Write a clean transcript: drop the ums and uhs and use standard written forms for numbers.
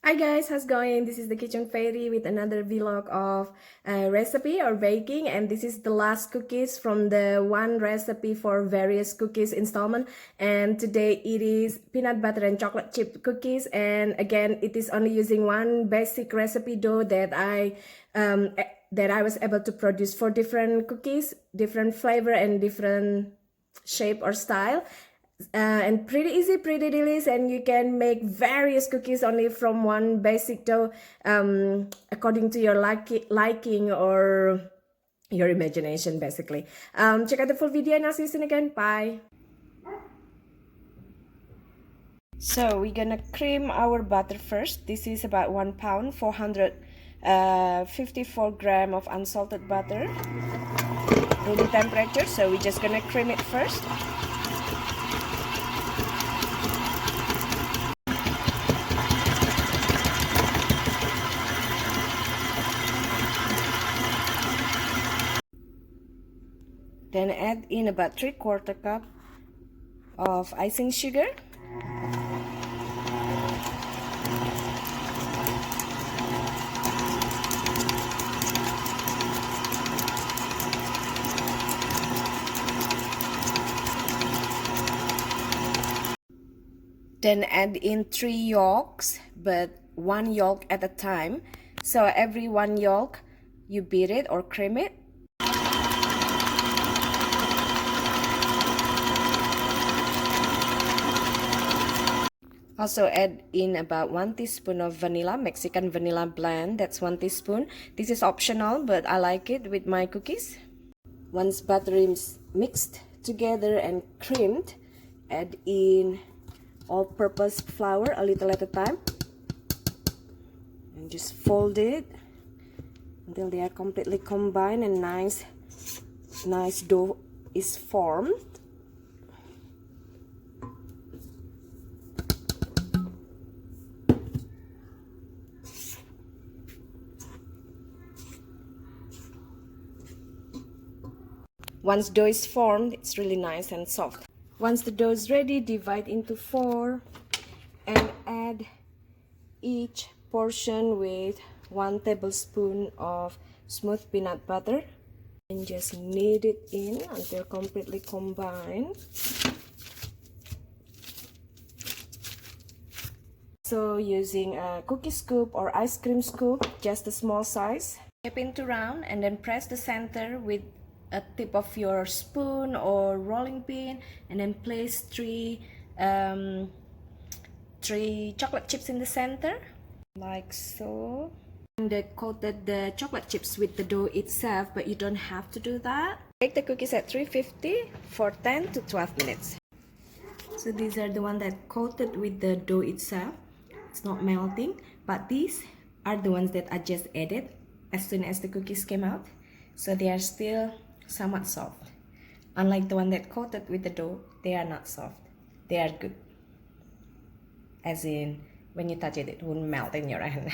Hi guys, how's it going? This is the Kitchen Fairy with another vlog of recipe or baking, and this is the last cookies from the one recipe for various cookies installment. And today it is peanut butter and chocolate chip cookies, and again it is only using one basic recipe dough that I was able to produce for different cookies, different flavor and different shape or style. And pretty easy, pretty delicious, and you can make various cookies only from one basic dough according to your liking or your imagination basically. Check out the full video and I'll see you soon again. Bye. So we're gonna cream our butter first. This is about 1 pound, 454 gram of unsalted butter, room temperature. So we're just gonna cream it first. Then add in about 3/4 cup of icing sugar. Then add in 3 yolks, but 1 yolk at a time. So every 1 yolk, you beat it or cream it. Also add in about 1 teaspoon of vanilla, Mexican vanilla blend. That's 1 teaspoon. This is optional, but I like it with my cookies. Once butter is mixed together and creamed, add in all-purpose flour a little at a time. And just fold it until they are completely combined and nice dough is formed. Once dough is formed, it's really nice and soft. Once the dough is ready, divide into 4 and add each portion with 1 tablespoon of smooth peanut butter and just knead it in until completely combined. So using a cookie scoop or ice cream scoop, just a small size, shape into round and then press the center with a tip of your spoon or rolling pin, and then place three chocolate chips in the center like so. And coated the chocolate chips with the dough itself, but you don't have to do that. Bake the cookies at 350 for 10 to 12 minutes. So these are the ones that coated with the dough itself. It's not melting, but these are the ones that I just added as soon as the cookies came out, so they are still somewhat soft. Unlike the one that coated with the dough, they are not soft. They are good. As in, when you touch it, it won't melt in your hand.